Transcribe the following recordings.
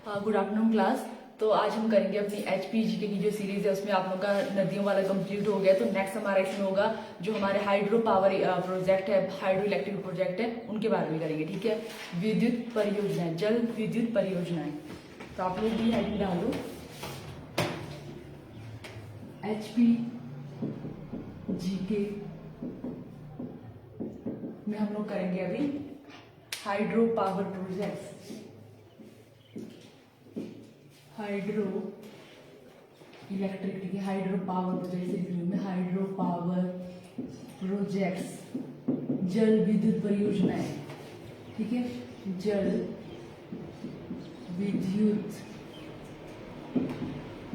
Good afternoon class. तो आज हम करेंगे अपनी HPGK की जो सीरीज है उसमें आप लोगों का नदियों वाला कंप्लीट हो गया। तो नेक्स्ट हमारा इसमें होगा जो हमारे हाइड्रो पावर प्रोजेक्ट है, हाइड्रो इलेक्ट्रिक प्रोजेक्ट है, उनके बारे में करेंगे। ठीक है, विद्युत परियोजनाएं, जल विद्युत परियोजनाएं। तो आप लोग भी हेडिंग डाल दो HPGK में हम लोग करेंगे अभी hydro power project, hydro electric, ठीक है, हाइड्रो पावर प्रोजेक्ट में हाइड्रो पावर प्रोजेक्ट्स, जल विद्युत परियोजनाएं। ठीक है, जल विद्युत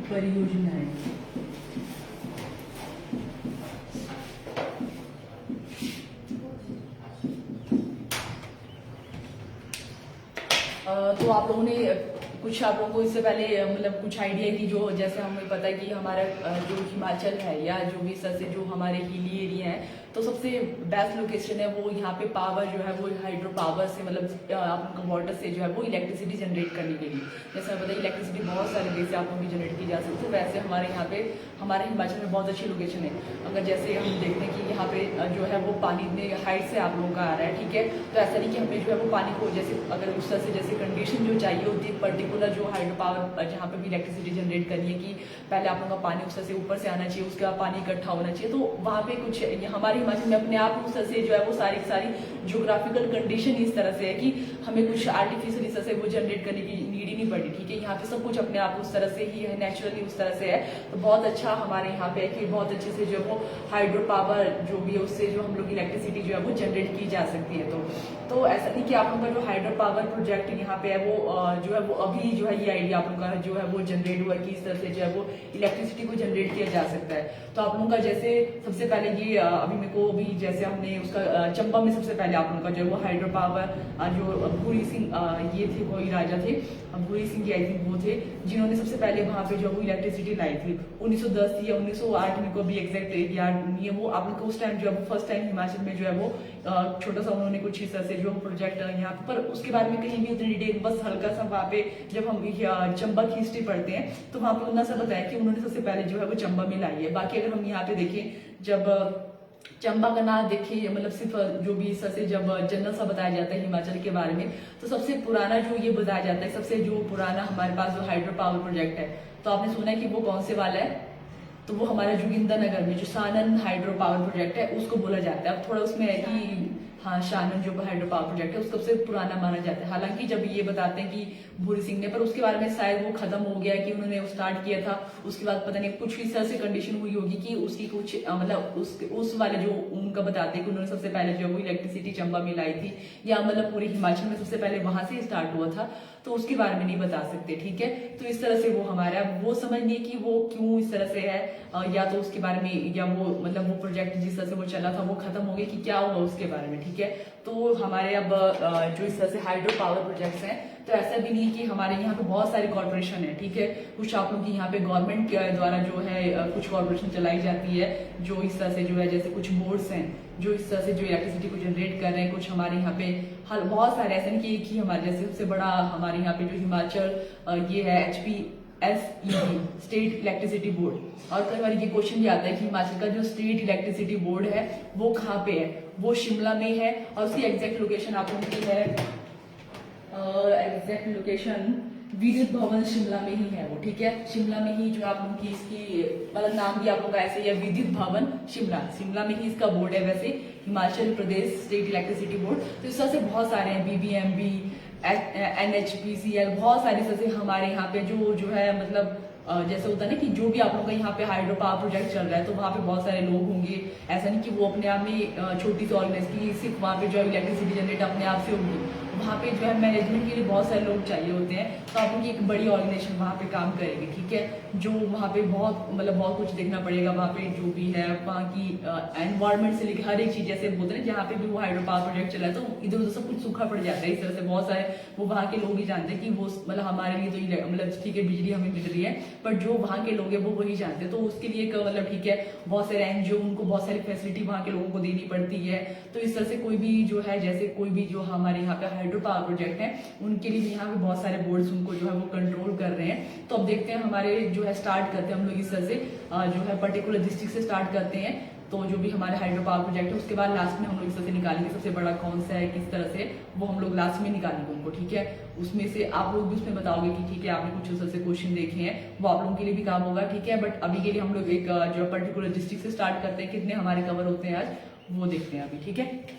परियोजनाएं। तो आप लोगों ने कुछ, आप लोगों को इससे पहले मतलब कुछ आइडिया की, जो जैसे हमें पता है कि हमारा जो हिमाचल है या जो भी सर से जो हमारे हिली एरिया है, तो सबसे बेस्ट लोकेशन है वो यहाँ पे पावर जो है वो हाइड्रो पावर से, मतलब आप लोग वाटर से जो है वो इलेक्ट्रिसिटी जनरेट करने के लिए। जैसे हमें पता है इलेक्ट्रिसिटी बहुत सारे देश से आप लोगों की जनरेट की जा सकती है, वैसे हमारे यहाँ पे हमारे हिमाचल में बहुत अच्छी लोकेशन है। अगर जैसे हम देखते हैं कि यहाँ पे जो है वो पानी इतने हाइट से आप लोगों का आ रहा है, ठीक है, तो ऐसा नहीं कि हमें जो है वो पानी को जैसे अगर उस तरह से जैसे कंडीशन जो चाहिए होती है पर्टिकुलर जो हाइड्रो पावर जहाँ पे भी इलेक्ट्रिसिटी जनरेट करनी है कि पहले आप लोगों का पानी उस तरह से ऊपर से आना चाहिए, उसके बाद पानी इकट्ठा होना चाहिए। तो वहाँ पे कुछ हमारे हिमाचल में अपने आप उस तरह से जो है वो सारी ज्योग्राफिकल कंडीशन इस तरह से है कि हमें कुछ आर्टिफिशियल इस तरह से वो जनरेट करने की नीड ही नहीं पड़ी। ठीक है, यहाँ पे सब कुछ अपने आप उस तरह से ही है, नेचुरली उस तरह से है। तो बहुत अच्छा हमारे यहाँ पे है कि बहुत अच्छे से जो वो हाइड्रो पावर जो भी है उससे जो हम लोग इलेक्ट्रिसिटी जो है वो जनरेट की जा सकती है। तो ऐसा नहीं कि आप लोगों का जो हाइड्रो पावर प्रोजेक्ट यहाँ पे है वो जो है वो अभी जो है ये आइडिया आप लोगों का जो है वो जनरेट हुआ कि इस तरह से जो है वो इलेक्ट्रिसिटी को जनरेट किया जा सकता है। तो आप लोगों का जैसे सबसे पहले ये अभी मेरे को भी जैसे हमने उसका चंबा में सबसे पहले आप लोगों का जो है वो हाइड्रो पावर जो भूरी सिंह ये थे, कोई राजा थे भूरी सिंह की, आई थिंक वो थे जिन्होंने सबसे पहले वहां पे जो वो इलेक्ट्रिसिटी लाई थी 1910 या 1908 में, को भी एग्जैक्ट याद नहीं है वो। आप लोग को उस टाइम जो है वो फर्स्ट टाइम हिमाचल में जो है वो छोटा सा उन्होंने कुछ हिस्सा से जो प्रोजेक्ट यहाँ पर उसके बारे में कहीं भी उतनी डिटेल, बस हल्का सा वहाँ पे जब हम चंबा की हिस्ट्री पढ़ते हैं तो वहाँ पे उतना सा बताया कि उन्होंने सबसे पहले जो है वो चंबा में लाई है। बाकी अगर हम यहाँ पे देखें, जब चंबा का नाम देखिए, मतलब सिर्फ जो भी से जब जनरल सा बताया जाता है हिमाचल के बारे में, तो सबसे पुराना जो ये बताया जाता है, सबसे जो पुराना हमारे पास जो हाइड्रो पावर प्रोजेक्ट है, तो आपने सुना है कि वो कौन से वाला है, तो वो हमारा जोगिंदरनगर में जो सानन हाइड्रो पावर प्रोजेक्ट है उसको बोला जाता है। अब थोड़ा उसमें है कि हाँ, शानन जो हाइड्रो पावर प्रोजेक्ट है उसको सबसे पुराना माना जाता है। हालांकि जब ये बताते हैं कि भूरी सिंह ने, पर उसके बारे में शायद वो खत्म हो गया कि उन्होंने स्टार्ट किया था, उसके बाद पता नहीं कुछ इस तरह से कंडीशन हुई होगी कि उसकी कुछ मतलब उस वाले जो उनका बताते हैं कि उन्होंने सबसे पहले जो वो इलेक्ट्रिसिटी चंबा में लाई थी, या मतलब पूरे हिमाचल में सबसे पहले वहां से स्टार्ट हुआ था, तो उसके बारे में नहीं बता सकते। ठीक है, तो इस तरह से वो हमारा वो समझनी है कि वो क्यों इस तरह से है, या तो उसके बारे में, या वो मतलब वो प्रोजेक्ट जिस तरह से वो चला था वो खत्म हो गया कि क्या हुआ उसके बारे में। ठीक है, तो हमारे अब जो इस तरह से हाइड्रो पावर प्रोजेक्ट्स हैं, तो ऐसा भी नहीं कि हमारे यहाँ पे बहुत सारे कॉर्पोरेशन है। ठीक है, कुछ आप लोग की यहाँ पे गवर्नमेंट के द्वारा जो है कुछ कॉर्पोरेशन चलाई जाती है जो इस तरह से जो है, जैसे कुछ बोर्ड्स हैं जो इस तरह से जो इलेक्ट्रिसिटी को जनरेट कर रहे हैं। कुछ हमारे यहाँ पे बहुत सारे, ऐसे नहीं कि एक ही हमारे जैसे सबसे बड़ा हमारे यहाँ पे जो हिमाचल ये है HPSEB, स्टेट इलेक्ट्रिसिटी बोर्ड। और कई बार ये क्वेश्चन भी आता है कि हिमाचल का जो स्टेट इलेक्ट्रिसिटी बोर्ड है वो कहाँ पे है, वो शिमला में है, और उसकी एग्जैक्ट लोकेशन आप लोगों की है, एग्जैक्ट लोकेशन विद्युत भवन शिमला में ही है वो। ठीक है, शिमला में ही जो आप लोगों की इसकी मतलब नाम भी आप लोग का ऐसे ही है, विद्युत भवन शिमला में ही इसका बोर्ड है। वैसे Himachal Pradesh state electricity board, तो इस तरह से बहुत सारे हैं, BBMB, NHPCL, बहुत सारी से हमारे यहाँ पे जो है मतलब जैसे होता है ना कि जो भी आप लोगों का यहाँ पे हाइड्रो पावर प्रोजेक्ट चल रहा है, तो वहाँ पे बहुत सारे लोग होंगे। ऐसा नहीं कि वो अपने आप में छोटी सी ऑर्गेनाइज सिर्फ वहाँ पे जो इलेक्ट्रिसिटी जनरेट अपने आप से होगी, वहाँ पे जो है मैनेजमेंट के लिए बहुत सारे लोग चाहिए होते हैं। तो आप लोग की एक बड़ी ऑर्गेनाइजेशन वहाँ पे काम करेगी। ठीक है, जो वहाँ पे बहुत कुछ देखना पड़ेगा, वहाँ पे जो भी है वहाँ की एनवायरमेंट से लेकर हर एक चीज, जैसे बोलते हैं जहाँ पे भी वो हाइड्रो पावर प्रोजेक्ट चला है तो इधर उधर सब कुछ सूखा पड़ जाता है। इस तरह से बहुत सारे वो वहाँ के लोग ही जानते हैं कि वो मतलब हमारे लिए तो मतलब ठीक है बिजली हमें मिल रही है, पर जो वहाँ के लोग हैं वो वही जानते हैं। तो उसके लिए मतलब ठीक है, बहुत सारे NGO उनको बहुत सारी फैसिलिटी वहाँ के लोगों को देनी पड़ती है। तो इस तरह से कोई भी जो है, जैसे कोई भी जो हमारे यहाँ पे हाइड्रो पावर प्रोजेक्ट हैं उनके लिए भी यहाँ पे बहुत सारे बोर्ड्स उनको जो है वो कंट्रोल कर रहे हैं। तो अब देखते हैं हमारे जो है स्टार्ट करते हैं हम लोग इस तरह से जो है पर्टिकुलर डिस्ट्रिक्ट से स्टार्ट करते हैं। तो जो भी हमारे हाइड्रो पावर प्रोजेक्ट है उसके बाद लास्ट में हम लोग इस तरह से निकालेंगे सबसे बड़ा कौन सा है किस तरह से, वो हम लोग लास्ट में निकालेंगे उनको, ठीक है। उसमें से आप लोग भी उसमें बताओगे कि ठीक है आपने कुछ उस तरह से क्वेश्चन देखे हैं, वो आप लोगों के लिए भी काम होगा, ठीक है। बट अभी के लिए हम लोग एक जो पर्टिकुलर डिस्ट्रिक्ट से स्टार्ट करते हैं, कितने हमारे कवर होते हैं आज वो देखते हैं अभी, ठीक है।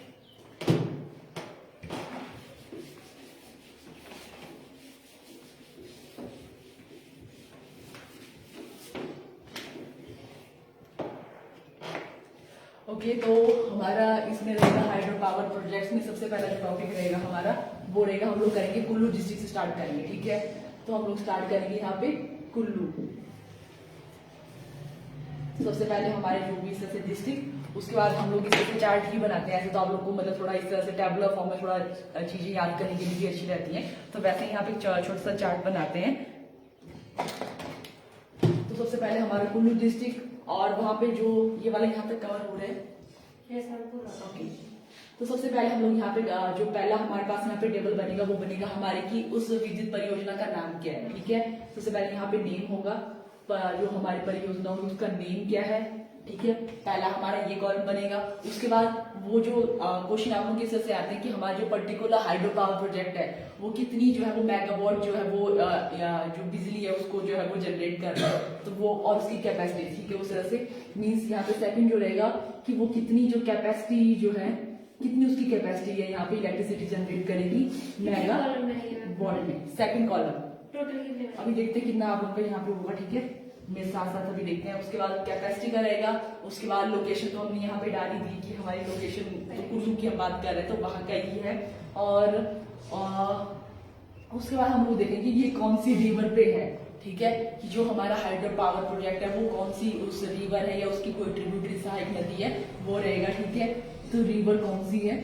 ओके तो हमारा इसमें रहेगा हाइड्रो पावर प्रोजेक्ट्स में सबसे पहला जो टॉपिक रहेगा हमारा वो रहेगा, हम लोग करेंगे कुल्लू डिस्ट्रिक्ट से स्टार्ट करेंगे, ठीक है। तो हम लोग स्टार्ट करेंगे यहाँ पे कुल्लू। सबसे पहले हमारे जो भी इस तरह से डिस्ट्रिक्ट, उसके बाद हम लोग इस तरह से चार्ट ही बनाते हैं। ऐसे तो आप लोग को मतलब थोड़ा इस तरह से टैबुलर फॉर्म में थोड़ा चीजें याद करने के लिए भी अच्छी रहती हैं, तो वैसे यहाँ पे छोटा सा चार्ट बनाते हैं। तो सबसे पहले हमारा कुल्लू डिस्ट्रिक्ट और वहां पे जो ये वाले यहाँ पे कवर हो रहे हैं, ओके। तो सबसे पहले हम लोग यहाँ पे जो पहला हमारे पास यहाँ पे टेबल बनेगा वो बनेगा हमारे की उस विद्युत परियोजना का नाम क्या है, ठीक है। सबसे पहले यहाँ पे नेम होगा, जो हमारी परियोजना होगी उसका नेम क्या है, ठीक है। पहला हमारा ये कॉलम बनेगा। उसके बाद वो जो क्वेश्चन आप लोगों के से आते हैं कि हमारा जो पर्टिकुलर हाइड्रो पावर प्रोजेक्ट है वो कितनी जो है वो मेगावाट जो है वो जो बिजली है उसको जो है वो जनरेट कर रहा है, तो वो और उसकी कैपेसिटी, ठीक है। उस तरह से मीन्स यहाँ पे सेकंड जो रहेगा कि वो कितनी जो कैपेसिटी जो है कितनी उसकी कैपेसिटी है यहाँ पे इलेक्ट्रिसिटी जनरेट करेगी मेगावाट में। सेकंड कॉलम अभी देखते हैं कितना आप लोगों का यहाँ पे होगा, ठीक है। मेरे साथ साथ अभी देखते हैं। उसके बाद कैपेसिटी का रहेगा। उसके बाद लोकेशन तो हमने यहाँ पे डाली थी कि हमारी लोकेशन तो कुल्लू की हम बात कर रहे हैं तो वहां का ही है। और उसके बाद हम लोग देखेंगे ये कौन सी रिवर पे है, ठीक है, कि जो हमारा हाइड्रो पावर प्रोजेक्ट है वो कौन सी उस रिवर है या उसकी कोई ट्रिब्यूटरी सहायक नदी है वो रहेगा, ठीक है। तो रिवर कौन सी है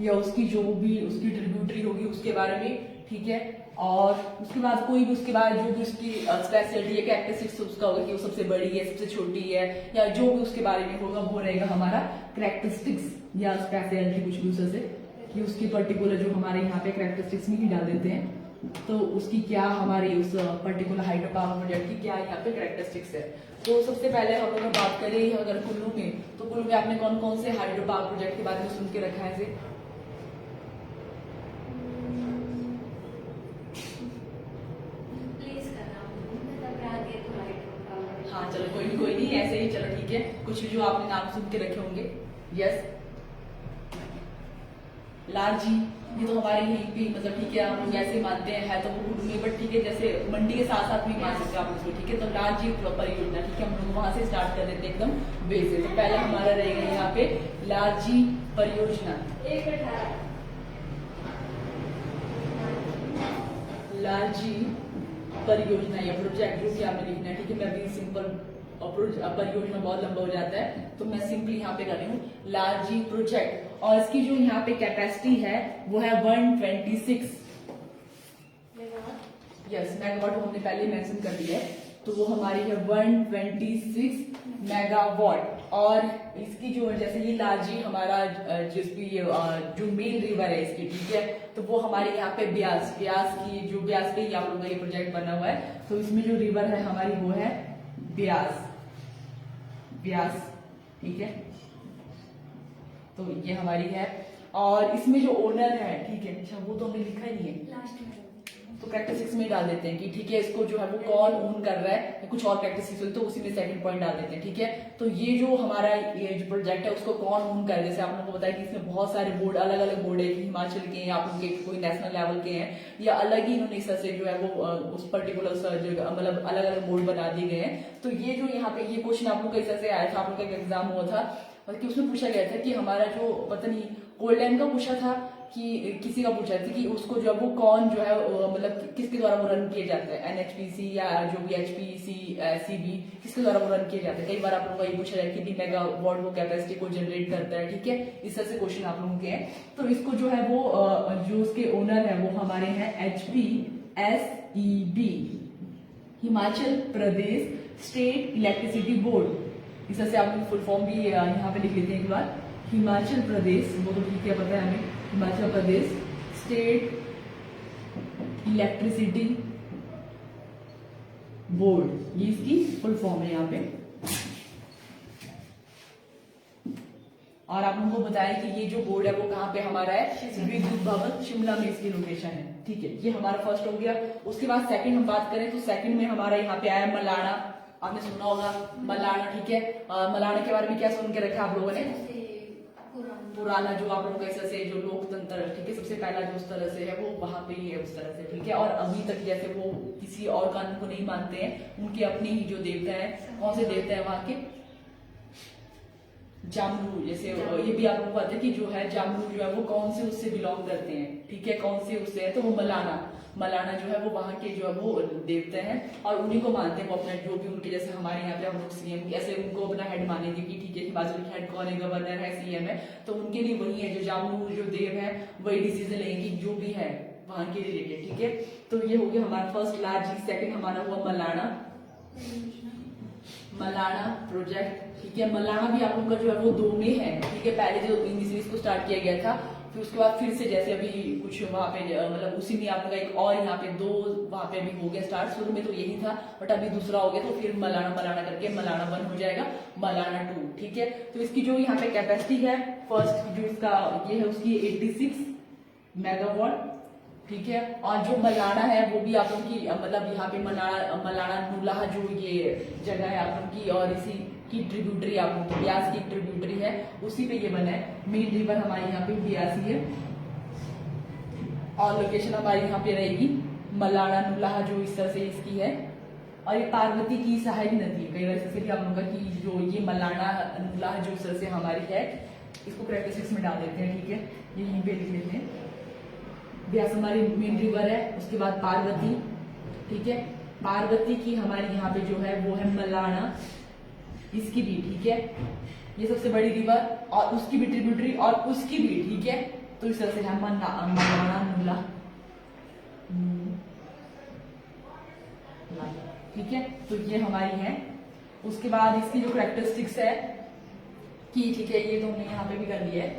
या उसकी जो भी उसकी ट्रिब्यूटरी होगी उसके बारे में, ठीक है। और उसके बाद कोई भी उसके बाद जो भी उसकी स्पेशलिटी है कैरेक्टरिस्टिक्स उसका होगा कि वो सबसे बड़ी है सबसे छोटी है या जो भी उसके बारे में होगा वो रहेगा हमारा कैरेक्टरिस्टिक्स या स्पेशलिटी, कुछ भी उससे कि उसकी पर्टिकुलर जो हमारे यहाँ पे कैरेक्टरिस्टिक्स में ही डाल देते हैं तो उसकी क्या हमारी उस पर्टिकुलर हाइड्रो पावर प्रोजेक्ट की क्या यहाँ पे कैरेक्टरिस्टिक्स है। तो सबसे पहले हम लोग बात करें अगर कुल्लू में, तो कुल्लू में आपने कौन कौन से हाइड्रो पावर प्रोजेक्ट के बारे में सुन के रखा है? हाँ चलो कोई नहीं, ऐसे ही चलो ठीक है। कुछ भी जो आपने नाम सुन के रखे होंगे। यस, लालजी, ये तो हमारे यहीं पे मतलब ठीक है हम लोग ऐसे मानते हैं है तो वो कुल्लू में, बट ठीक है जैसे मंडी के साथ साथ भी मान सकते हैं आप उसको, ठीक है। तो लालजी परियोजना, ठीक है, हम लोग वहां से स्टार्ट कर देते हैं एकदम बेस से। तो पहला हमारा रहेगा यहाँ पे लालजी परियोजना। लालजी परियोजना या प्रोजेक्ट जो कि आपने लिखना है, ठीक है। मैं भी सिंपल परियोजना बहुत लंबा हो जाता है तो मैं सिंपली यहाँ पे कर रही हूँ लालजी प्रोजेक्ट। और इसकी जो यहाँ पे कैपेसिटी है वो है 126 यस मेगावाट, हमने पहले मेंशन कर दिया है। तो वो हमारी है 126 मेगावाट। और इसकी जो जैसे ये लालजी हमारा जिसकी जो मेन रिवर है इसकी, ठीक है, तो वो हमारे यहाँ पे ब्यास की जो ब्यास पे आप लोगों का ये प्रोजेक्ट बना हुआ है। तो इसमें जो रिवर है हमारी वो है ब्यास, ठीक है। तो ये हमारी है और इसमें जो ओनर है, ठीक है, अच्छा वो तो हमने लिखा ही नहीं है लास्ट में, तो कैरेक्टरिस्टिक्स में डाल देते हैं कि ठीक है इसको जो है वो कौन ओन कर रहा है, कुछ और कैरेक्टरिस्टिक्स हो तो उसी में सेकंड पॉइंट डाल देते हैं, ठीक है। तो ये जो हमारा ये जो प्रोजेक्ट है उसको कौन ओन कर रहा है, जैसे आप लोगों को बताया कि इसमें बहुत सारे बोर्ड अलग अलग बोर्ड है, हिमाचल के हैं, आप लोग के कोई नेशनल लेवल के हैं या अलग ही इन्होंने इस तरह से जो है वो उस पर्टिकुलर मतलब अलग अलग बोर्ड बना दिए गए हैं। तो ये जो यहाँ पे ये क्वेश्चन आप लोग का इस तरह से आया था, आप लोग का एग्जाम हुआ था और कि उसमें पूछा गया था कि हमारा जो पता नहीं कोल्ड लाइन का पूछा था कि किसी का पूछा था कि उसको जो है वो कौन जो है मतलब किसके द्वारा वो रन किए जाते हैं, एनएचपीसी या जो भी एचपीसी सीबी किसके द्वारा वो रन किए जाते हैं। कई बार आप लोगों का ये पूछा जाए कितनी मेगावाट वो कैपेसिटी को जनरेट करता है, ठीक है, इस तरह से क्वेश्चन आप लोगों के हैं। तो इसको जो है वो जो उसके ओनर है वो हमारे हैं HPSEB, Himachal Pradesh state electricity board. इस तरह से आप फुल फॉर्म भी यहाँ पे लिख लेते हैं एक बार, हिमाचल प्रदेश, वो तो ठीक है पता है हमें, Himachal Pradesh state electricity board, ये इसकी फुल फॉर्म है यहाँ पे। और आप लोगों को बताया कि ये जो बोर्ड है वो कहाँ पे हमारा है, विद्युत भवन शिमला में इसकी लोकेशन है। ठीक है, ये हमारा फर्स्ट हो गया। उसके बाद सेकंड हम बात करें तो सेकंड में हमारा यहाँ पे आया मलाना, आपने सुना होगा मलाना। ठीक है, मलाना के बारे में क्या सुन के रखा आप लोगों ने, पुराना जो आप लोगों का से जो लोकतंत्र, ठीक है, सबसे पहला जो उस तरह से है वो वहां पे ही है उस तरह से। ठीक है, और अभी तक जैसे वो किसी और कानून को नहीं मानते हैं, उनके अपने ही जो देवता है, कौन से देवता है वहां के, जामरू। जैसे ये भी आप लोगों को पता है कि जो है जामरू जो है वो कौन से उससे बिलोंग करते हैं। ठीक है, कौन से उससे है, तो वो मलाना जो है वो वहां के जो है वो देवता हैं और उन्हीं को मानते हैं वो अपना जो भी उनके, जैसे हमारे यहाँ पे हम लोग सीएम ऐसे उनको अपना हेड मानेंगे कि ठीक है हिमाचल की हेड कौन है, गवर्नर है, सीएम है, तो उनके लिए वही है, जो जामरू जो देव है वही डिसीजन लेंगे जो भी है वहां के रिलेटेड। ठीक है, तो ये हो गया हमारा फर्स्ट लार्ज। सेकंड हमारा हुआ मलाना प्रोजेक्ट। ठीक है, मलाना भी आप लोग का जो है वो 2 में है। ठीक है, पहले जो हिंदी सीरीज को स्टार्ट किया गया था, फिर उसके बाद फिर से जैसे अभी कुछ वहां पे मतलब उसी में आप लोग का एक और यहाँ पे 2 वहां पे भी हो गया स्टार्ट। शुरू में तो यही था बट अभी दूसरा हो गया, तो फिर मलाना करके मलाना 1 हो जाएगा, मलाना 2। ठीक है, तो इसकी जो यहाँ पे कैपेसिटी है, फर्स्ट जो इसका ये है उसकी 86 मेगावाट। ठीक है, और जो मलाना है वो भी आप लोग की मतलब यहाँ पे मलाना नुलाह जो ये जगह है आप लोग की, और इसी की ट्रिब्यूटरी आप लोग की ब्यास की ट्रिब्यूटरी है, उसी पे ये बना है। मेन रिवर हमारी यहाँ पे ब्यास ही है और लोकेशन हमारी यहाँ पे रहेगी मलाना नुलाह जो इस तरह से इसकी है। और ये पार्वती की सहायक नदी है, कई बार जैसे भी आप लोगों का कि जो ये मलाना नुलाह जो इस तरह से हमारी है, इसको कैरेक्टरिस्टिक्स में डाल देते हैं। ठीक है, ये यहीं पे लिख लेते हैं। ब्यास हमारी मेन रिवर है, उसके बाद पार्वती। ठीक है, पार्वती की हमारी यहाँ पे जो है वो है मलाना, इसकी भी। ठीक है, ये सबसे बड़ी रिवर और उसकी भी ट्रिब्यूटरी और उसकी भी। ठीक है, तो इस तरह से है मलाना नुला। ठीक है, तो ये हमारी है। उसके बाद इसकी जो कैरेक्टरिस्टिक्स है कि ठीक है, ये तो हमने यहाँ पे भी कर लिया है,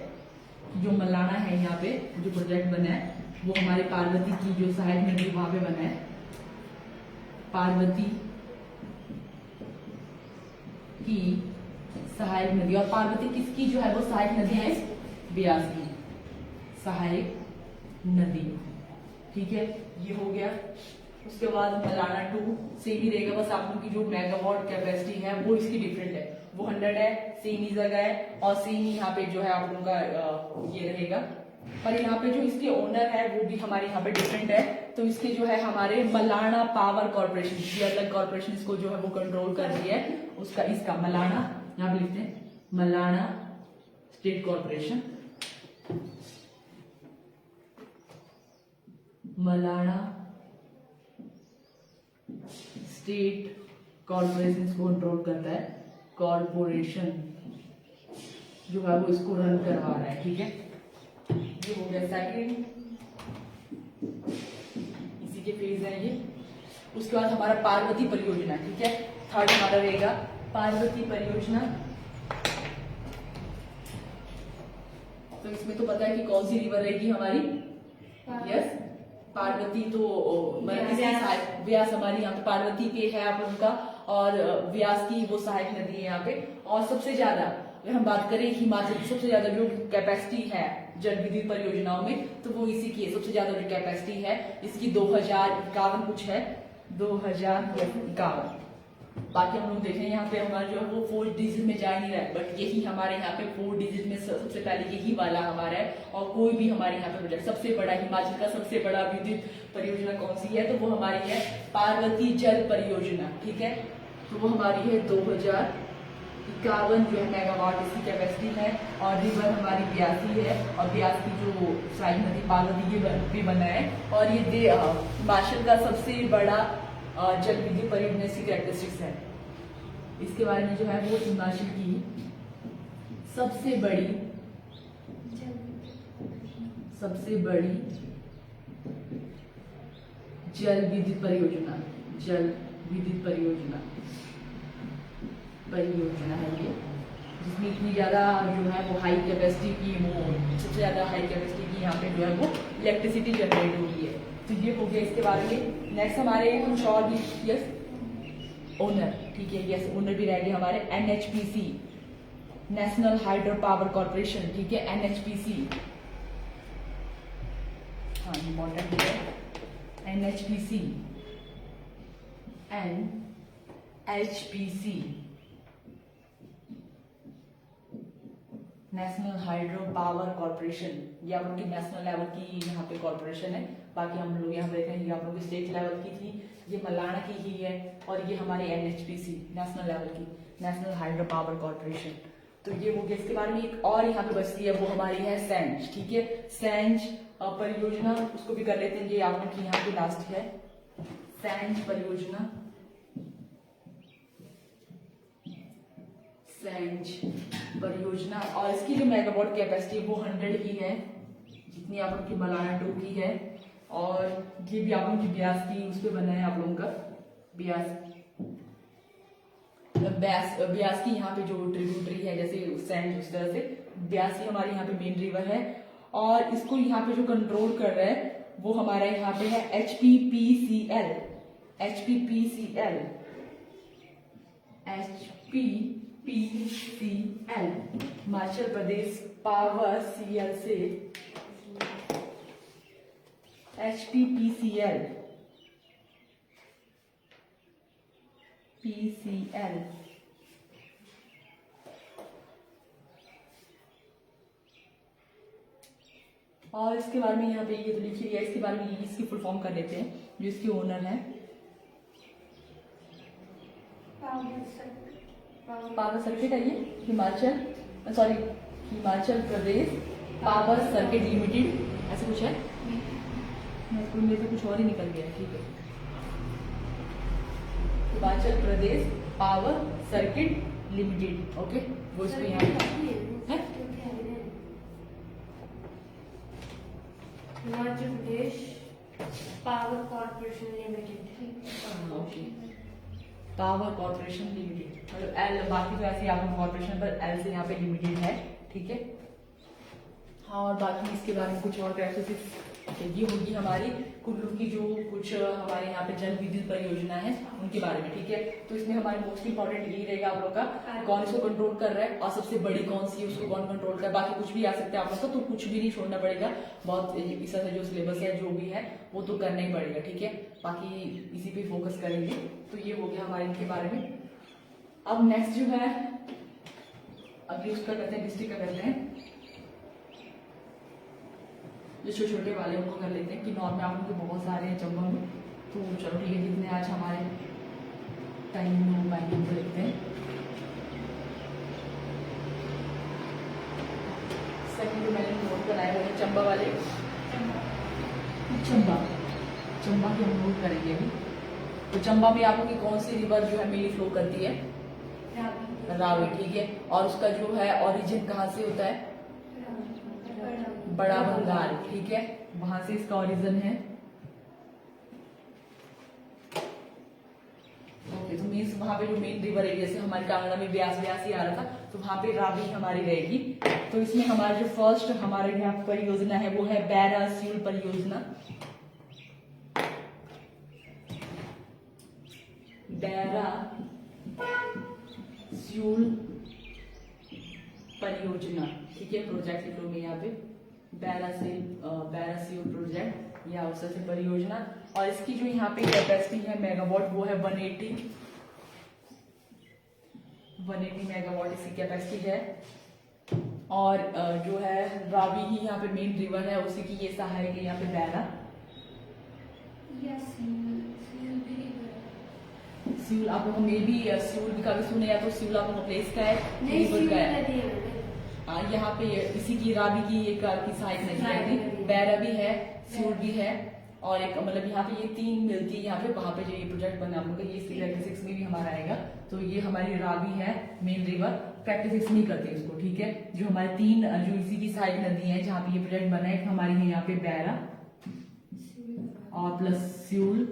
जो मलाना है यहाँ पे जो प्रोजेक्ट बना है वो हमारे पार्वती की जो सहायक नदी वहां पे बना है, पार्वती की सहायक नदी। और पार्वती किसकी जो है वो सहायक नदी है, ब्यास की सहायक नदी। ठीक है, ये हो गया। उसके बाद मलाना 2 सेम ही रहेगा, बस आप लोगों की जो मेगावाट कैपेसिटी है वो इसकी डिफरेंट है, वो 100 है, सेम ही जगह है और सेम ही यहाँ पे जो है आप लोगों का ये रहेगा। पर यहाँ पे जो इसके ओनर है वो भी हमारे यहाँ पे डिफरेंट है, तो इसके जो है हमारे मलाना पावर कॉर्पोरेशन, ये अलग कॉर्पोरेशन इसको जो है वो कंट्रोल कर रही है। उसका इसका मलाना यहाँ पे लिखते हैं, Malana state corporation, Malana state corporation इसको कंट्रोल करता है, कॉर्पोरेशन जो है वो इसको रन करवा रहा है। ठीक है, ये हो गया सेकंड, इसी के फेज है ये। उसके बाद हमारा पार्वती परियोजना। ठीक है, थर्ड हमारा रहेगा पार्वती परियोजना। तो इसमें तो पता है कि कौन सी रिवर रहेगी हमारी, यस पार्वती। तो व्यास हमारी यहाँ पे पार्वती पे है आप उनका, और व्यास की वो सहायक नदी है यहाँ पे। और सबसे ज्यादा अगर हम बात करें हिमाचल की, सबसे ज्यादा जो कैपेसिटी है जल विद्युत परियोजनाओं में तो वो इसी की है, सबसे ज्यादा जो कैपेसिटी है इसकी 2051 कुछ है, 2051। बाकी हम लोग देखें यहाँ पे हमारा जो है वो 4 डिजिट में जा नहीं रहा है, बट यही हमारे यहाँ पे 4 डिजिट में सबसे पहले यही वाला हमारा है। और कोई भी हमारे यहाँ पे प्रोजेक्ट सबसे बड़ा, हिमाचल का सबसे बड़ा विद्युत परियोजना कौन सी है, तो वो हमारी है पार्वती जल परियोजना। ठीक है, तो वो हमारी है 2051 जो है मेगावाट इसकी कैपेसिटी है। और रिवर हमारी ब्यासी है, और ब्यास की जो सहायक नदी पार्वती ये भी बना है। और ये हिमाचल का सबसे बड़ा जल विद्युत परियोजना की कैरेक्टरिस्टिक्स है। इसके बारे में जो है वो हिमाचल की सबसे बड़ी जल विद्युत परियोजना, जल विद्युत परियोजना है ये, जिसमें इतनी ज्यादा जो है वो हाई कैपेसिटी की, वो सबसे ज्यादा हाई कैपेसिटी की यहाँ पे जो है वो इलेक्ट्रिसिटी जनरेट होगी है। तो ये हो गया इसके बारे में। नेक्स्ट हमारे कुछ और भी, यस ओनर, ठीक है, यस ओनर भी रह गए हमारे। NHPC, national hydro power corporation, ठीक है, NHPC, हाँ इम्पोर्टेंट है, NHPC, NHPC, national hydro power corporation. ये आप लोग की नेशनल लेवल की यहाँ पे कॉर्पोरेशन है। बाकी हम लोग यहाँ पे देखें, ये आप लोग की स्टेट लेवल की थी, ये मलाना की ही है, और ये हमारी NHPC नेशनल लेवल की, नेशनल हाइड्रो पावर कॉर्पोरेशन। तो ये हो गया। इसके बारे में एक और यहाँ पे बचती है, वो हमारी है सेंज, ठीक है, सेंज परियोजना, उसको भी कर लेते हैं। ये आप लोग की यहाँ पे लास्ट है सेंज परियोजना, सेंज परियोजना। और इसकी जो मेगावाट कैपेसिटी वो 100 ही है, जितनी आप लोग की मलाना 2 की है। और ये भी आप लोगों की ब्यास की उस पर बना है, आप लोगों का ब्यास की यहाँ पे जो ट्रिब्यूटरी है, जैसे सेंड उस तरह से ब्यास ही हमारे यहाँ पे मेन रिवर है। और इसको यहाँ पे जो कंट्रोल कर रहा है वो हमारा यहाँ पे है HPPCL, HPPCL, HPPCL, Himachal Pradesh power CL से HPPCL, PCL। और इसके बारे में यहाँ पे ये तो लिखी है, इसके बारे में इसकी फुल फॉर्म कर लेते हैं, जो इसके ओनर है। पावर सर्किट है ये, Himachal Pradesh power circuit limited, ऐसा कुछ है, में से कुछ और ही निकल गया, ठीक है, Himachal Pradesh power circuit limited, okay, वो इसको यहाँ है Himachal Pradesh power corporation limited, power corporation limited, मतलब एल, बाकी तो ऐसे आप कॉर्पोरेशन पर एल से यहाँ पे लिमिटेड है, ठीक है। हाँ, और बाकी इसके बारे में कुछ और कैरेक्टरिस्टिक्स, ये होगी हमारी कुल्लू की जो कुछ हमारे यहाँ पे जल विद्युत परियोजना है उनके बारे में, ठीक है। तो इसमें हमारे मोस्ट इंपॉर्टेंट यही रहेगा आप लोग का, कौन इसको कंट्रोल कर रहा है और सबसे बड़ी कौन सी है, उसको कौन कंट्रोल कर रहा है। बाकी कुछ भी आ सकता है आप लोग का, तो कुछ भी नहीं छोड़ना पड़ेगा, बहुत इस तरह से जो सिलेबस है जो भी है वो तो करना ही पड़ेगा, ठीक है। बाकी इसी पे फोकस करेंगे। तो ये हो गया हमारे इनके बारे में। अब नेक्स्ट जो है, अभी उसका करते हैं, डिस्ट्रिक्ट का करते हैं, जो छोटे छोटे वाले उनको कर लेते हैं कि नॉर्थ में आप लोग बहुत सारे हैं चंबा में। तो चलो ठीक है, जितने आज हमारे टाइम में हो पाएंगे उनको देखते हैं। सेकंड जो मैंने नोट बनाए हुए हैं चंबा वाले, चंबा की हम नोट करेंगे अभी। तो चंबा में आप लोग की कौन सी रिवर जो है मेनली फ्लो करती है, रावी, ठीक है। और उसका जो है ओरिजिन कहाँ से होता है, बड़ा बंगाल, ठीक है, वहां से इसका ओरिजिन है। ओके, तो मीन्स वहां पे जो मेन रिवर है, जैसे हमारे कांगड़ा में ब्यास ही आ रहा था, तो वहां पे रावी हमारी रहेगी। तो इसमें हमारा जो फर्स्ट हमारे यहाँ परियोजना है वो है बैरा सियूल परियोजना, बैरा सियूल परियोजना, ठीक है। प्रोजेक्ट लिख लो यहाँ पे, बैरासियल प्रोजेक्ट या उससे से परियोजना। और इसकी जो यहाँ पे कैपेसिटी है मेगावाट वो है 180 मेगावाट इसकी कैपेसिटी है। और जो है रावी ही यहाँ पे मेन रिवर है, उसी की ये सहायक है यहाँ पे बैरा सियूल। आप लोगों में भी सियूल का भी सुने, या तो सियूल आप लोगों प्लेस का है, रिवर का है। यहाँ पे इसी की रावी की एक की सहायक नदी है, बैरा भी है, सियूल भी है, और एक मतलब यहाँ पे ये तीन मिलती है यहाँ पे। वहां पे जो ये प्रोजेक्ट बना हम लोग ये प्रैक्टिस में भी हमारा आएगा। तो ये हमारी रावी है मेन रिवर, प्रैक्टिस नहीं करते इसको, ठीक है। जो हमारे तीन जो इसी की सहायक नदी है जहाँ पे ये प्रोजेक्ट बना है, हमारी है यहाँ पे बैरा और प्लस सियूल,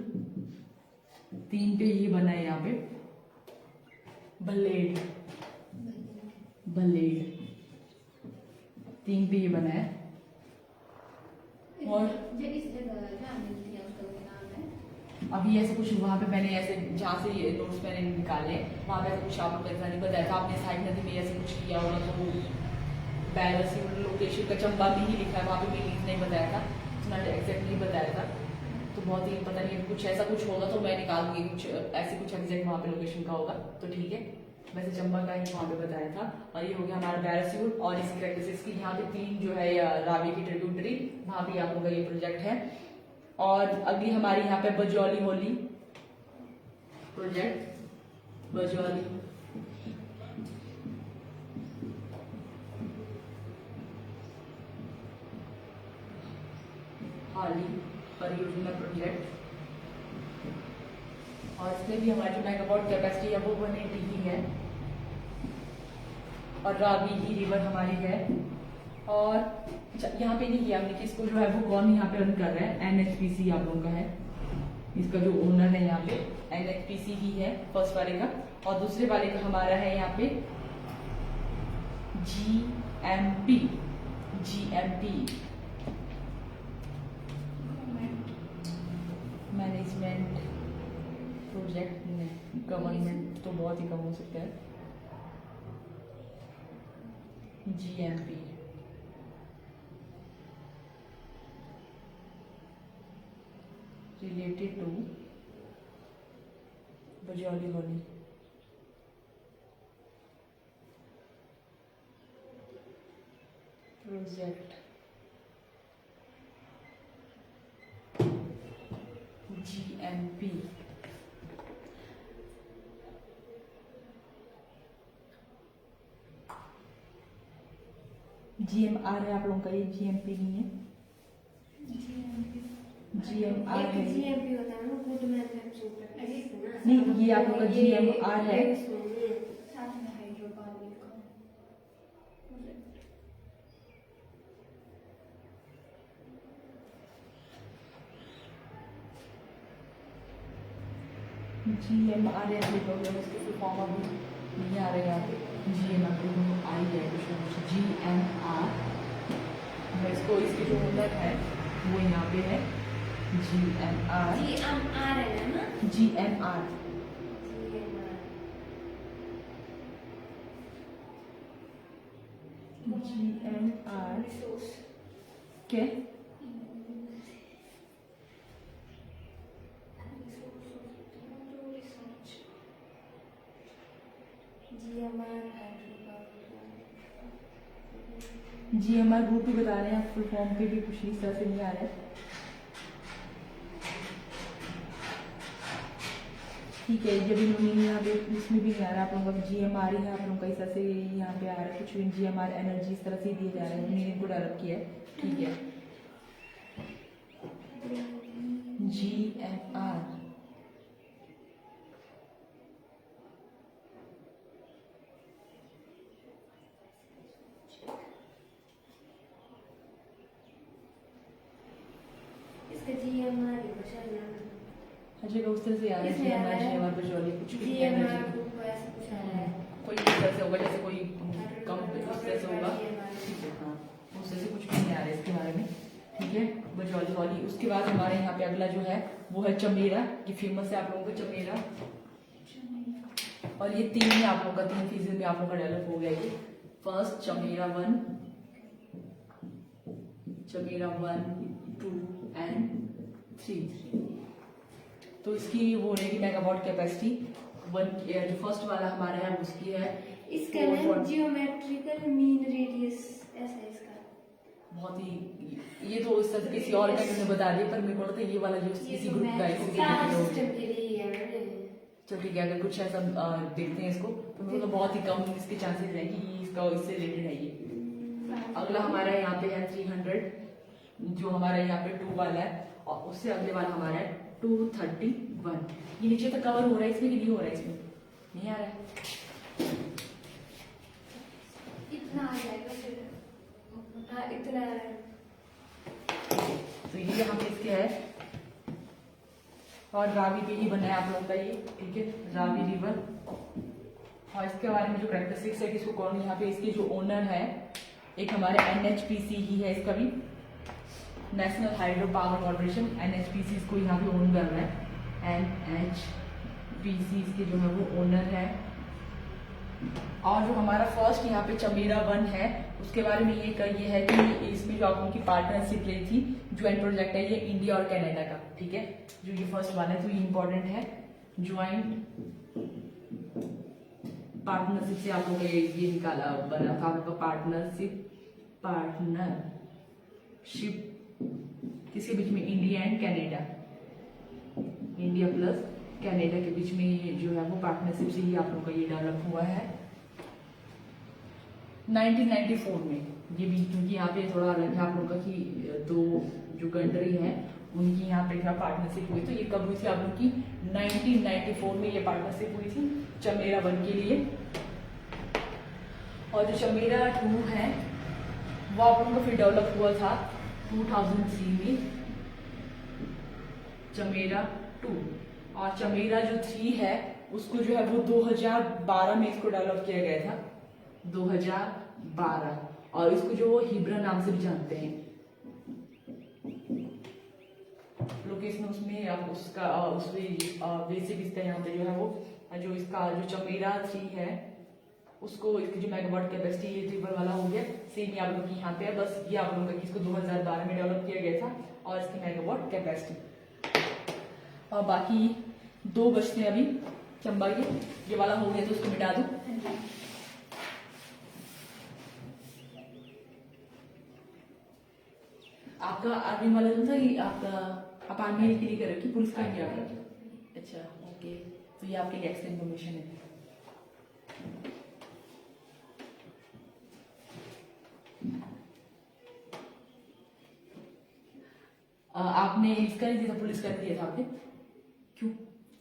तीन पे ये बना है यहाँ पे भल्लेड, तीन पे ये बना है। और जो इस जगह जहाँ मिलती है उसका क्या नाम है? अभी ऐसे कुछ वहाँ पे मैंने ऐसे जहाँ से ये नोट्स मैंने निकाले वहाँ पे ऐसे कुछ आप लोग ऐसा नहीं बताया था, आपने साइड नदी में ऐसे कुछ किया होगा तो वो बैरसी लोकेशन का चंबा में ही लिखा है, वहाँ पे मीनिंग नहीं बताया था, इतना एग्जैक्ट नहीं बताया था। तो बहुत ही पता नहीं कुछ ऐसा कुछ होगा तो मैं निकाल दूंगी, कुछ ऐसे कुछ एग्जैक्ट वहाँ पे लोकेशन का होगा तो ठीक है। वैसे चंबा का ही वहाँ पे बताया था। और ये हो गया हमारा बैरसीपुर और इसकी प्रैक्टिस की यहाँ पे 3 जो है रावी की ट्रिब्यूटरी, वहाँ भी आप लोगों का ये प्रोजेक्ट है। और अगली हमारी यहाँ पे बजौली होली प्रोजेक्ट, बजौली हाली परियोजना प्रोजेक्ट। और इसमें भी हमारी जो मेगावाट कैपेसिटी है वो 180 ही है। और रावी ही रिवर हमारी है। और यहाँ पे नहीं किया हमने कि इसको जो है वो कौन यहाँ पे रन कर रहा है, NHPC आप लोगों का है, इसका जो ओनर है यहाँ पे NHPC ही है फर्स्ट वाले का। और दूसरे वाले का हमारा है यहाँ पे GMP मैनेजमेंट प्रोजेक्ट में गवर्नमेंट तो बहुत ही कम हो सकता है। GMP रिलेटेड टू बजौली होली। Project GMP। GMR है आप लोगों का, ये GMP नहीं है, GMR है। GMP होता है ना, गुड मैन्युफैक्चरिंग प्रैक्टिस। नहीं, ये आप लोग का GMR है। साथ में हाइड्रोकार्बन का GMR है, उसके फुल फॉर्म अभी नहीं आ रहे यहाँ पे। GMR आई है कुछ GMR, इसको इसकी जो ओनर है वो यहाँ पे है GMR। GMR है ना? GMR के GMR ग्रुप ही बता रहे हैं, फुल फॉर्म पे भी कुछ इस तरह से नहीं आ रहा है। ठीक है, जब इन्होंने यहाँ पे इसमें भी नहीं आ रहा आप लोगों का GMR ही है, आप लोगों का इस तरह से यहाँ पे आ रहा है, कुछ भी GMR एनर्जी इस तरह से दिए जा रहे हैं, उन्होंने इनको डेवलप किया है। ठीक है, GMR इसका GMR ही बचा है। अच्छा, उस तरह से आ रहा है GMR बजौली कुछ भी GMR को ऐसा कुछ आ रहा है। कोई इस तरह से होगा, जैसे कोई कम उस तरह से होगा। ठीक है, हाँ, उस तरह से कुछ भी नहीं आ रहा है इसके बारे में। ठीक है, बजौली वाली। उसके बाद हमारे यहाँ पे अगला जो है वो है चमेरा, ये फेमस है आप लोगों का चमेरा। और ये 3 आप लोगों का 3 फीसद में आप लोगों का डेवलप हो गया ये। First Chamera 1, Chamera 1, 2 and 3। तो इसकी वो रहेगी मेगावाट कैपेसिटी 1। जो फर्स्ट वाला हमारा है उसकी है इसका नाम जियोमेट्रिकल मीन रेडियस ऐसा है इसका। बहुत ही, ये तो इस तरह किसी और का मैंने बता दिया, पर मेरे को लगता है ये वाला जो किसी ग्रुप का है, सिस्टम के लिए है। चलो ठीक है, अगर कुछ ऐसा देखते हैं इसको तो मेरे को तो बहुत ही कम इसके चांसेस है कि इसका इससे रिलेटेड है ये। अगला हमारा यहाँ पे है 300, जो हमारा यहाँ पे 2 वाला है, और उससे अगले वाला हमारा है 231। ये नीचे तक कवर हो रहा है इसमें कि नहीं हो रहा है? इसमें नहीं आ रहा है। इतना आ जाएगा फिर। हाँ, इतना है। तो ये यहाँ पे इसके है। और रावी पे ही बना है आप लोगों का ये। ठीक है, रावी रिवर। और इसके बारे में जो कैरेक्टरिस्टिक्स है कि इसको कौन, यहाँ पे इसके जो ओनर है एक हमारे NHPC ही है, इसका भी national hydro power corporation NHPC इसको यहाँ पे ओन कर रहा है। NHPC इसके जो है वो ओनर है। और जो हमारा फर्स्ट यहाँ पे चमेरा 1 है उसके बारे में ये है कि इसमें जो आप लोगों की पार्टनरशिप रही थी, ज्वाइंट प्रोजेक्ट है ये इंडिया और कनाडा का, ठीक है। जो ये फर्स्ट वाला है तो ये इंपॉर्टेंट है, ज्वाइंट पार्टनरशिप से आप लोगों का ये निकाला बना था आपका पार्टनरशिप किसके बीच में, India and Canada, India plus Canada के बीच में ये जो है वो पार्टनरशिप से ही आप लोगों का ये डेवलप हुआ है 1994 में। ये भी क्योंकि यहाँ पे थोड़ा अलग है आप लोगों का कि दो जो कंट्री हैं उनकी यहाँ पे क्या पार्टनरशिप हुई, तो ये कब हुई थी आप लोग की 1994 में ये पार्टनरशिप हुई थी चमेरा 1 के लिए। और जो चमेरा 2 है वो आप लोगों का फिर डेवलप हुआ था 2003 में, चमेरा 2। और चमेरा जो 3 है उसको जो है वो 2012 में इसको डेवलप किया गया था, 2012। और इसको जो वो हिब्रा नाम से भी जानते हैं। लोकेशन उसमें आप उसका बेसिक इसका यहाँ पे जो है वो जो इसका जो चमेरा 3 है उसको इसकी जो मेगावाट कैपेसिटी ये ट्रिपल वाला हो गया, सेम ही आप लोग की यहाँ पे है। बस ये आप लोगों का इसको 2012 में डेवलप किया गया था और इसकी मेगावाट कैपेसिटी। और बाकी 2 बचते हैं अभी चंबा के, ये वाला हो गया तो उसको मिटा दो। आपका आर्मी वाला जो था कि आपका आप आर्मी के लिए कर रहे हो कि पुलिस का किया आपका? अच्छा ओके, तो ये आपके लिए एक्स्ट्रा इन्फॉर्मेशन है। आपने इसका नहीं दिया था, पुलिस का नहीं दिया था आपने, क्यों?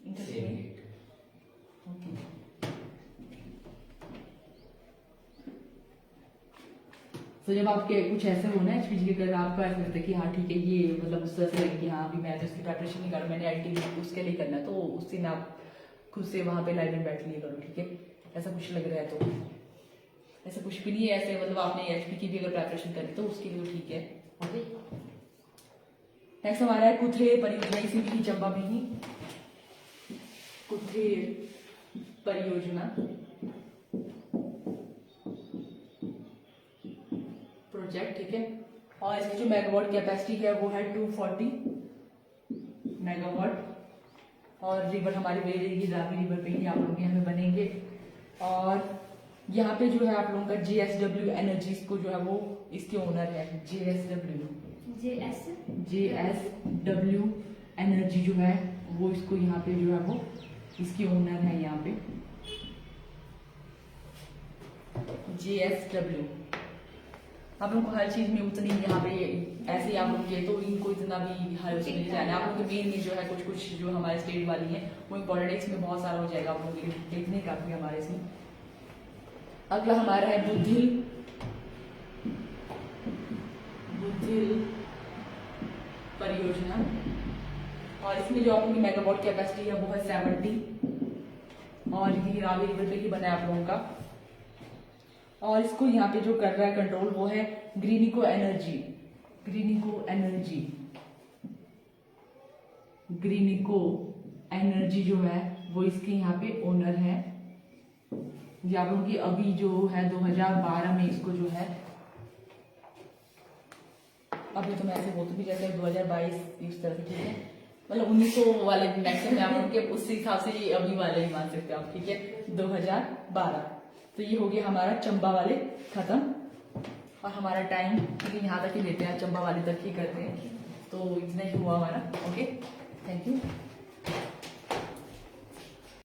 इंटरेस्ट नहीं? ओके। तो जब आपके कुछ ऐसे हो ना HPG के, अगर आपको ऐसा लगता है कि हाँ ठीक है ये मतलब उस तरह से लगे कि हाँ अभी मैं तो इसकी प्रिपरेशन नहीं कर रहा, मैंने IT उसके लिए करना है, तो उस दिन आप खुद से वहाँ पे लाइब्रेरी बैठ लिए करो, ठीक है। ऐसा कुछ लग रहा है तो ऐसा कुछ भी नहीं है, ऐसे मतलब आपने HP की भी अगर प्रिपरेशन करी तो उसके लिए ठीक है, ओके। नेक्स्ट हमारा है कुथेर परियोजना, इसी भी चंबा में ही कुथेर परियोजना प्रोजेक्ट, ठीक है। और इसकी जो मेगावाट कैपेसिटी है वो है 240 मेगावाट। और रिवर हमारी वे रहेगी रावी रिवर पे ही आप लोग यहाँ पे बनेंगे। और यहाँ पे जो है आप लोगों का JSW एनर्जीज को जो है वो इसके ओनर है, JSW एनर्जी जो है वो इसको यहाँ पे जो है वो इसकी ओनर है यहाँ पे JSW। आप लोग को हर चीज में उतनी यहाँ पे ऐसे ही आप लोग के तो इनको इतना भी हर उसमें नहीं जाना है। आप लोग के मेन में जो है कुछ कुछ जो हमारे स्टेट वाली है वो इम्पोर्टेंट है, इसमें बहुत सारा हो जाएगा आप लोग देखने का भी हमारे इसमें। अगला हमारा है बुद्धिल परियोजना। और इसमें जो आप लोगों की मेगावाट कैपेसिटी है वो है 70 और ये रावी रिवर पे ही बना है आप लोगों का। और इसको यहाँ पे जो कर रहा है कंट्रोल वो है ग्रीनिको एनर्जी जो है वो इसके यहाँ पे ओनर है। ये आप लोगों की अभी जो है 2012 में इसको जो है, अभी तो मैं ऐसे बोलती हूँ जैसे 2022 इस तरह से, ठीक है, मतलब 1900 वाले मैक्सिमम आप लोग के उस हिसाब से ये अभी वाले ही मान सकते हो आप, ठीक है, 2012। तो ये हो गया हमारा चंबा वाले खत्म। और हमारा टाइम क्योंकि यहाँ तक ही लेते हैं, चंबा वाले तक ही करते हैं, तो इतना ही हुआ हमारा। Okay, thank you.